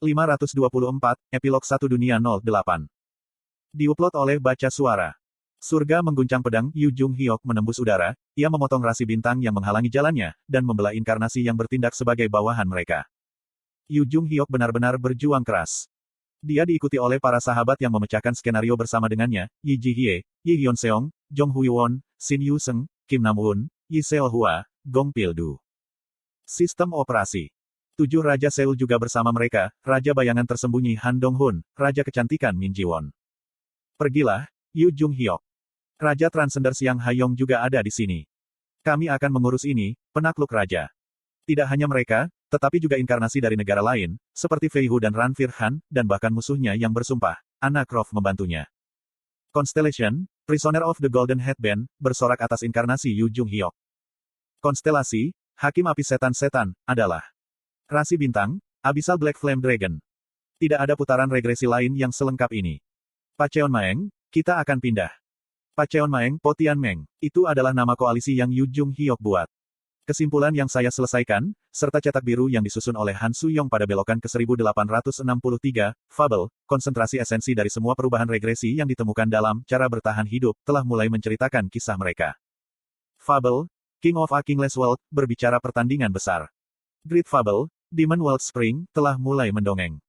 524, Epilog 1 Dunia 08. Diupload oleh Baca Suara. Surga mengguncang pedang Yu Jung Hyok menembus udara, ia memotong rasi bintang yang menghalangi jalannya, dan membelah inkarnasi yang bertindak sebagai bawahan mereka. Yu Jung Hyok benar-benar berjuang keras. Dia diikuti oleh para sahabat yang memecahkan skenario bersama dengannya, Yi Ji Hye, Yi Hyun Seong, Jong Hui Won, Shin Yu Seng, Kim Nam Woon, Yi Seol Hua, Gong Pil Du. Sistem operasi. 7 Raja Seul juga bersama mereka, Raja Bayangan Tersembunyi Han Dong Hun, Raja Kecantikan Min Ji Won. Pergilah, Yu Jung Hyok. Raja Transcender Siang Hayong juga ada di sini. Kami akan mengurus ini, penakluk raja. Tidak hanya mereka, tetapi juga inkarnasi dari negara lain, seperti Fei Hu dan Ranfir Han, dan bahkan musuhnya yang bersumpah, Anna Croft membantunya. Constellation, Prisoner of the Golden Headband, bersorak atas inkarnasi Yu Jung Hyok. Konstelasi, Hakim Api Setan-Setan, adalah rasi bintang, Abyssal Black Flame Dragon. Tidak ada putaran regresi lain yang selengkap ini. Pacheon Maeng, kita akan pindah. Pacheon Maeng, Po Tian Meng, itu adalah nama koalisi yang Yu Jung Hyok buat. Kesimpulan yang saya selesaikan, serta cetak biru yang disusun oleh Han Suyong pada belokan ke 1863, Fable, konsentrasi esensi dari semua perubahan regresi yang ditemukan dalam cara bertahan hidup, telah mulai menceritakan kisah mereka. Fable, King of a Kingless World, berbicara pertandingan besar. Great Fable, Demon World Spring, telah mulai mendongeng.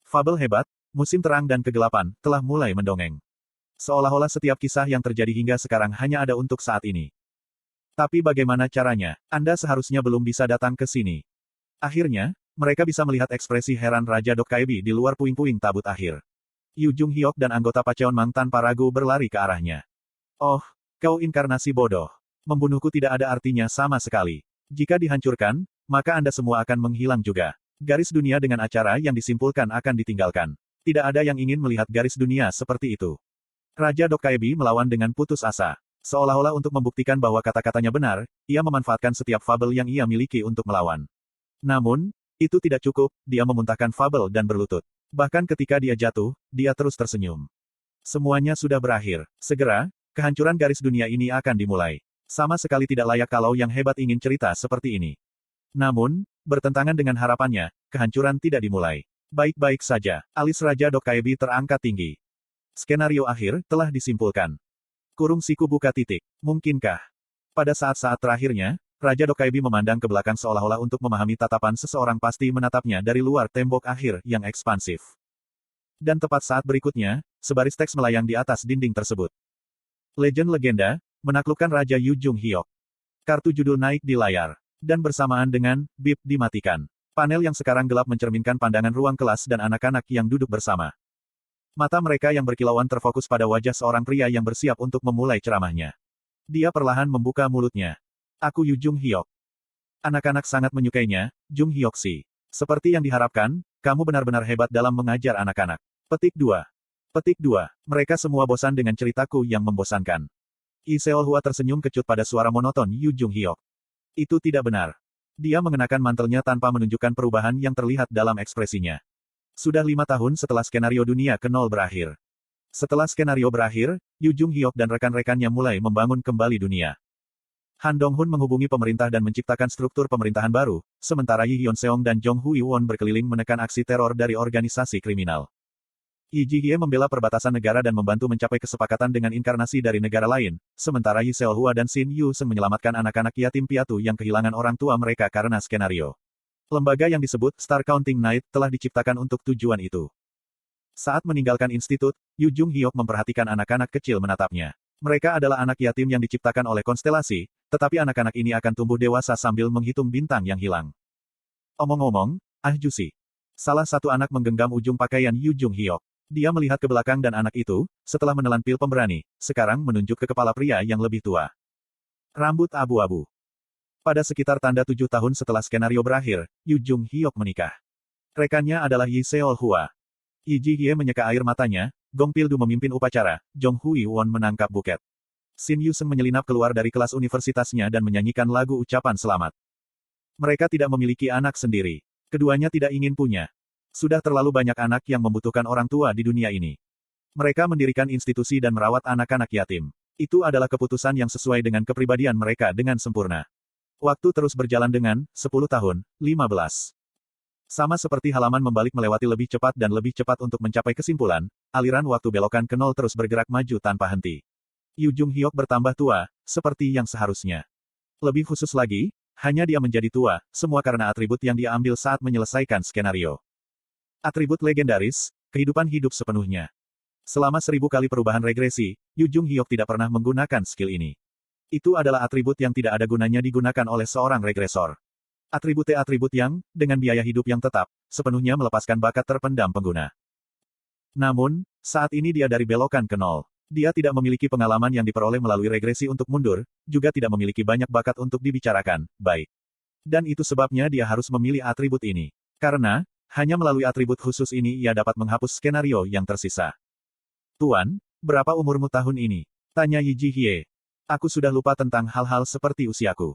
Fable hebat, musim terang dan kegelapan, telah mulai mendongeng. Seolah-olah setiap kisah yang terjadi hingga sekarang hanya ada untuk saat ini. Tapi bagaimana caranya? Anda seharusnya belum bisa datang ke sini. Akhirnya, mereka bisa melihat ekspresi heran Raja Dokkaebi di luar puing-puing tabut akhir. Yu Jung Hyok dan anggota Pacheon Mang tanpa ragu berlari ke arahnya. Oh, kau inkarnasi bodoh. Membunuhku tidak ada artinya sama sekali. Jika dihancurkan, maka Anda semua akan menghilang juga. Garis dunia dengan acara yang disimpulkan akan ditinggalkan. Tidak ada yang ingin melihat garis dunia seperti itu. Raja Dokkaebi melawan dengan putus asa. Seolah-olah untuk membuktikan bahwa kata-katanya benar, ia memanfaatkan setiap fabel yang ia miliki untuk melawan. Namun, itu tidak cukup, dia memuntahkan fabel dan berlutut. Bahkan ketika dia jatuh, dia terus tersenyum. Semuanya sudah berakhir. Segera, kehancuran garis dunia ini akan dimulai. Sama sekali tidak layak kalau yang hebat ingin cerita seperti ini. Namun, bertentangan dengan harapannya, kehancuran tidak dimulai. Baik-baik saja, alis Raja Dokkaebi terangkat tinggi. Skenario akhir telah disimpulkan. Kurung siku buka titik. Mungkinkah? Pada saat-saat terakhirnya, Raja Dokkaebi memandang ke belakang seolah-olah untuk memahami tatapan seseorang pasti menatapnya dari luar tembok akhir yang ekspansif. Dan tepat saat berikutnya, sebaris teks melayang di atas dinding tersebut. Legend Legenda, menaklukkan Raja Yu Jung Hyok. Kartu judul naik di layar. Dan bersamaan dengan, bip dimatikan. Panel yang sekarang gelap mencerminkan pandangan ruang kelas dan anak-anak yang duduk bersama. Mata mereka yang berkilauan terfokus pada wajah seorang pria yang bersiap untuk memulai ceramahnya. Dia perlahan membuka mulutnya. Aku Yu Jung Hyok. Anak-anak sangat menyukainya, Jung Hyok Si. Seperti yang diharapkan, kamu benar-benar hebat dalam mengajar anak-anak. Petik 2. Petik 2. Mereka semua bosan dengan ceritaku yang membosankan. Yi Seol Hua tersenyum kecut pada suara monoton Yu Jung Hyok. Itu tidak benar. Dia mengenakan mantelnya tanpa menunjukkan perubahan yang terlihat dalam ekspresinya. Sudah 5 tahun setelah skenario dunia ke-0 berakhir. Setelah skenario berakhir, Yu Jung Hyok dan rekan-rekannya mulai membangun kembali dunia. Han Dong Hun menghubungi pemerintah dan menciptakan struktur pemerintahan baru, sementara Yi Hyun Seong dan Jong Hui Won berkeliling menekan aksi teror dari organisasi kriminal. Yi Ji Hye membela perbatasan negara dan membantu mencapai kesepakatan dengan inkarnasi dari negara lain, sementara Yi Seol Hua dan Shin Yu Seng menyelamatkan anak-anak yatim piatu yang kehilangan orang tua mereka karena skenario. Lembaga yang disebut Star Counting Night telah diciptakan untuk tujuan itu. Saat meninggalkan institut, Yu Jung Hyok memperhatikan anak-anak kecil menatapnya. Mereka adalah anak yatim yang diciptakan oleh konstelasi, tetapi anak-anak ini akan tumbuh dewasa sambil menghitung bintang yang hilang. Omong-omong, Jusi. Salah satu anak menggenggam ujung pakaian Yu Jung Hyok. Dia melihat ke belakang dan anak itu, setelah menelan pil pemberani, sekarang menunjuk ke kepala pria yang lebih tua. Rambut abu-abu. Pada sekitar tanda 7 tahun setelah skenario berakhir, Yu Jung Hyok menikah. Rekannya adalah Yi Seol Hua. Yi Ji Hye menyeka air matanya, Gong Pil Du memimpin upacara, Jong Hui Won menangkap buket. Shin Yu Seng menyelinap keluar dari kelas universitasnya dan menyanyikan lagu ucapan selamat. Mereka tidak memiliki anak sendiri. Keduanya tidak ingin punya. Sudah terlalu banyak anak yang membutuhkan orang tua di dunia ini. Mereka mendirikan institusi dan merawat anak-anak yatim. Itu adalah keputusan yang sesuai dengan kepribadian mereka dengan sempurna. Waktu terus berjalan dengan 10 tahun, 15 Sama seperti halaman membalik melewati lebih cepat dan lebih cepat untuk mencapai kesimpulan, aliran waktu belokan ke nol terus bergerak maju tanpa henti. Yu Jung Hyok bertambah tua, seperti yang seharusnya. Lebih khusus lagi, hanya dia menjadi tua, semua karena atribut yang dia ambil saat menyelesaikan skenario. Atribut legendaris, kehidupan hidup sepenuhnya. Selama 1000 kali perubahan regresi, Yu Jung Hyok tidak pernah menggunakan skill ini. Itu adalah atribut yang tidak ada gunanya digunakan oleh seorang regresor. Atribut yang, dengan biaya hidup yang tetap, sepenuhnya melepaskan bakat terpendam pengguna. Namun, saat ini dia dari belokan ke nol. Dia tidak memiliki pengalaman yang diperoleh melalui regresi untuk mundur, juga tidak memiliki banyak bakat untuk dibicarakan, baik. Dan itu sebabnya dia harus memilih atribut ini. Karena, hanya melalui atribut khusus ini ia dapat menghapus skenario yang tersisa. Tuan, berapa umurmu tahun ini? Tanya Yi Jihye. Aku sudah lupa tentang hal-hal seperti usiaku.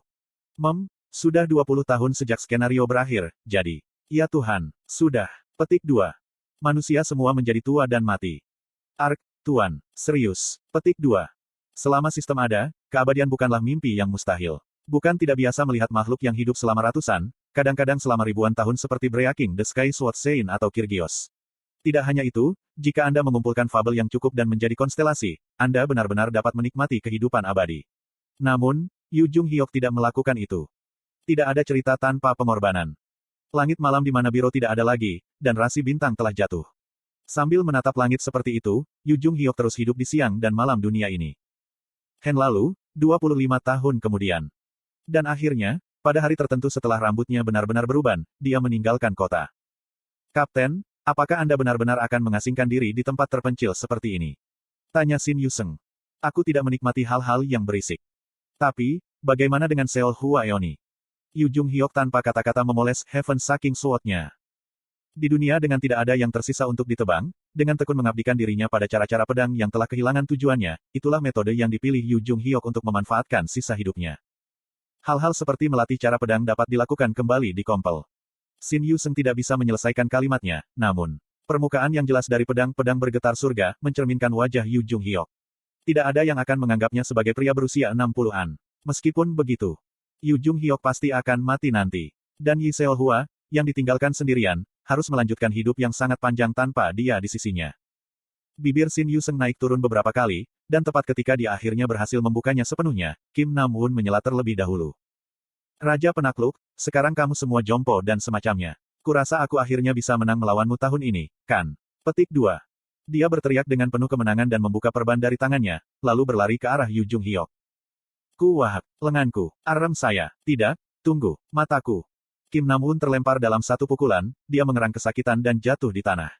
Sudah 20 tahun sejak skenario berakhir, jadi. Ya Tuhan, sudah. Petik 2. Manusia semua menjadi tua dan mati. Ark, Tuan. Serius. Petik 2. Selama sistem ada, keabadian bukanlah mimpi yang mustahil. Bukan tidak biasa melihat makhluk yang hidup selama ratusan, kadang-kadang selama ribuan tahun seperti Breaking the Sky Sword Sein atau Kyrgios. Tidak hanya itu, jika Anda mengumpulkan fabel yang cukup dan menjadi konstelasi, Anda benar-benar dapat menikmati kehidupan abadi. Namun, Yu Jung Hyok tidak melakukan itu. Tidak ada cerita tanpa pengorbanan. Langit malam di mana Biro tidak ada lagi, dan rasi bintang telah jatuh. Sambil menatap langit seperti itu, Yu Jung Hyok terus hidup di siang dan malam dunia ini. Hen lalu, 25 tahun kemudian. Dan akhirnya, pada hari tertentu setelah rambutnya benar-benar beruban, dia meninggalkan kota. Kapten, apakah Anda benar-benar akan mengasingkan diri di tempat terpencil seperti ini? Tanya Shin Yuseng. Aku tidak menikmati hal-hal yang berisik. Tapi, bagaimana dengan Seol Hua Eoni? Yu Jung Hyok tanpa kata-kata memoles Heaven Saking Sword-nya. Di dunia dengan tidak ada yang tersisa untuk ditebang, dengan tekun mengabdikan dirinya pada cara-cara pedang yang telah kehilangan tujuannya, itulah metode yang dipilih Yu Jung Hyok untuk memanfaatkan sisa hidupnya. Hal-hal seperti melatih cara pedang dapat dilakukan kembali di Kompel. Shin Yuseng tidak bisa menyelesaikan kalimatnya, namun, permukaan yang jelas dari pedang-pedang bergetar surga, mencerminkan wajah Yu Jung Hyok. Tidak ada yang akan menganggapnya sebagai pria berusia 60-an. Meskipun begitu, Yu Jung Hyok pasti akan mati nanti. Dan Yi Seol Hua, yang ditinggalkan sendirian, harus melanjutkan hidup yang sangat panjang tanpa dia di sisinya. Bibir Shin Yuseng naik turun beberapa kali, dan tepat ketika dia akhirnya berhasil membukanya sepenuhnya, Kim Nam Woon menyela terlebih dahulu. Raja penakluk, sekarang kamu semua jompo dan semacamnya. Kurasa aku akhirnya bisa menang melawanmu tahun ini, kan? Petik 2. Dia berteriak dengan penuh kemenangan dan membuka perban dari tangannya, lalu berlari ke arah Yu Jung Hyok. Kuwahak, lenganku, arem saya, tidak, tunggu, mataku. Kim Nam Woon terlempar dalam satu pukulan, dia mengerang kesakitan dan jatuh di tanah.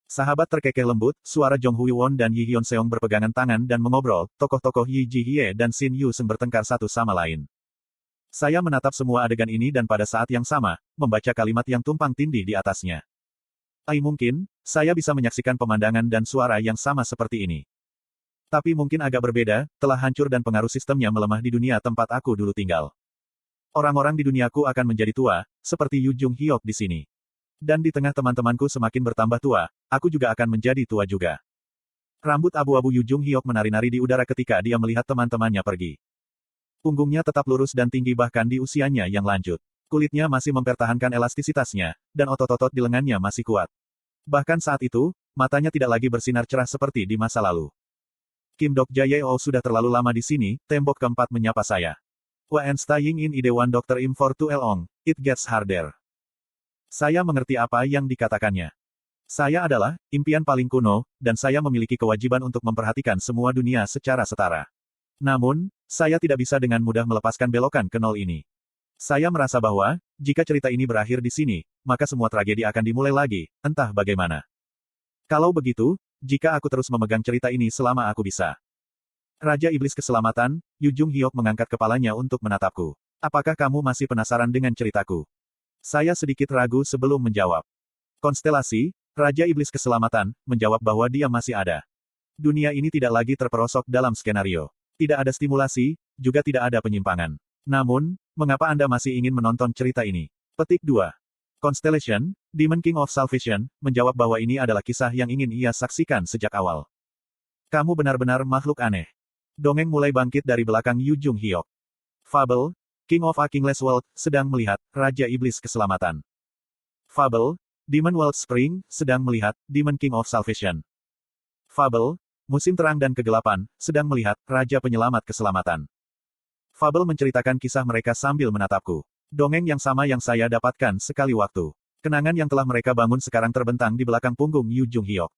Sahabat terkekeh lembut, suara Jong Hui Won dan Yi Hyun Seong berpegangan tangan dan mengobrol, tokoh-tokoh Yi Jihye dan Shin Yuseng bertengkar satu sama lain. Saya menatap semua adegan ini dan pada saat yang sama, membaca kalimat yang tumpang tindih di atasnya. Mungkin, saya bisa menyaksikan pemandangan dan suara yang sama seperti ini. Tapi mungkin agak berbeda, telah hancur dan pengaruh sistemnya melemah di dunia tempat aku dulu tinggal. Orang-orang di duniaku akan menjadi tua, seperti Yu Jung Hyok di sini. Dan di tengah teman-temanku semakin bertambah tua, aku juga akan menjadi tua juga. Rambut abu-abu Yu Jung Hyok menari-nari di udara ketika dia melihat teman-temannya pergi. Punggungnya tetap lurus dan tinggi bahkan di usianya yang lanjut. Kulitnya masih mempertahankan elastisitasnya, dan otot-otot di lengannya masih kuat. Bahkan saat itu, matanya tidak lagi bersinar cerah seperti di masa lalu. Kim Dok Jae-oh sudah terlalu lama di sini, tembok keempat menyapa saya. When staying in ide one doctor im for too long, it gets harder. Saya mengerti apa yang dikatakannya. Saya adalah impian paling kuno, dan saya memiliki kewajiban untuk memperhatikan semua dunia secara setara. Namun, saya tidak bisa dengan mudah melepaskan belokan ke nol ini. Saya merasa bahwa, jika cerita ini berakhir di sini, maka semua tragedi akan dimulai lagi, entah bagaimana. Kalau begitu, jika aku terus memegang cerita ini selama aku bisa. Raja Iblis Keselamatan, Yu Jung Hyok mengangkat kepalanya untuk menatapku. Apakah kamu masih penasaran dengan ceritaku? Saya sedikit ragu sebelum menjawab. Konstelasi, Raja Iblis Keselamatan, menjawab bahwa dia masih ada. Dunia ini tidak lagi terperosok dalam skenario. Tidak ada stimulasi, juga tidak ada penyimpangan. Namun, mengapa Anda masih ingin menonton cerita ini? Petik 2. Constellation, Demon King of Salvation, menjawab bahwa ini adalah kisah yang ingin ia saksikan sejak awal. Kamu benar-benar makhluk aneh. Dongeng mulai bangkit dari belakang Yu Jung Hyok. Fabel, King of a Kingless World, sedang melihat Raja Iblis Keselamatan. Fable, Demon World Spring, sedang melihat, Demon King of Salvation. Fable, musim terang dan kegelapan, sedang melihat, Raja Penyelamat Keselamatan. Fable menceritakan kisah mereka sambil menatapku. Dongeng yang sama yang saya dapatkan sekali waktu. Kenangan yang telah mereka bangun sekarang terbentang di belakang punggung Yu Jung Hyok.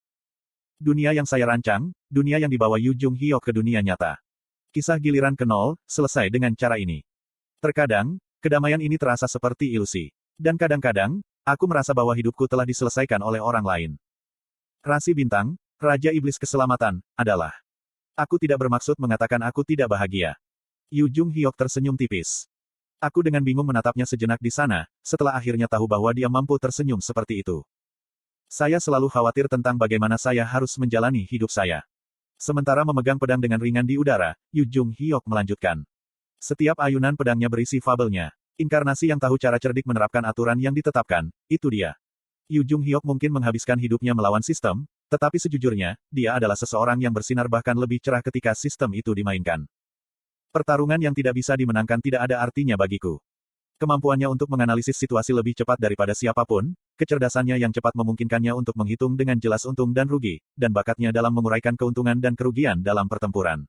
Dunia yang saya rancang, dunia yang dibawa Yu Jung Hyok ke dunia nyata. Kisah giliran ke-0, selesai dengan cara ini. Terkadang, kedamaian ini terasa seperti ilusi. Dan kadang-kadang, aku merasa bahwa hidupku telah diselesaikan oleh orang lain. Rasi bintang, Raja Iblis Keselamatan, adalah. Aku tidak bermaksud mengatakan aku tidak bahagia. Yu Jung Hyok tersenyum tipis. Aku dengan bingung menatapnya sejenak di sana, setelah akhirnya tahu bahwa dia mampu tersenyum seperti itu. Saya selalu khawatir tentang bagaimana saya harus menjalani hidup saya. Sementara memegang pedang dengan ringan di udara, Yu Jung Hyok melanjutkan. Setiap ayunan pedangnya berisi fabelnya. Inkarnasi yang tahu cara cerdik menerapkan aturan yang ditetapkan, itu dia. Yu Jung Hyok mungkin menghabiskan hidupnya melawan sistem, tetapi sejujurnya, dia adalah seseorang yang bersinar bahkan lebih cerah ketika sistem itu dimainkan. Pertarungan yang tidak bisa dimenangkan tidak ada artinya bagiku. Kemampuannya untuk menganalisis situasi lebih cepat daripada siapapun, kecerdasannya yang cepat memungkinkannya untuk menghitung dengan jelas untung dan rugi, dan bakatnya dalam menguraikan keuntungan dan kerugian dalam pertempuran.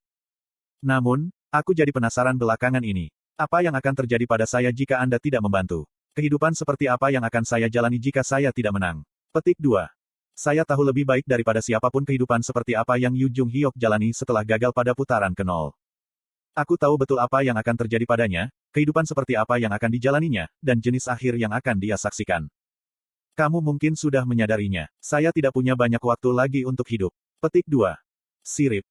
Namun, aku jadi penasaran belakangan ini. Apa yang akan terjadi pada saya jika Anda tidak membantu? Kehidupan seperti apa yang akan saya jalani jika saya tidak menang? Petik 2. Saya tahu lebih baik daripada siapapun kehidupan seperti apa yang Yu Jung Hyok jalani setelah gagal pada putaran ke-0. Aku tahu betul apa yang akan terjadi padanya, kehidupan seperti apa yang akan dijalaninya, dan jenis akhir yang akan dia saksikan. Kamu mungkin sudah menyadarinya. Saya tidak punya banyak waktu lagi untuk hidup. Petik 2. Sirip.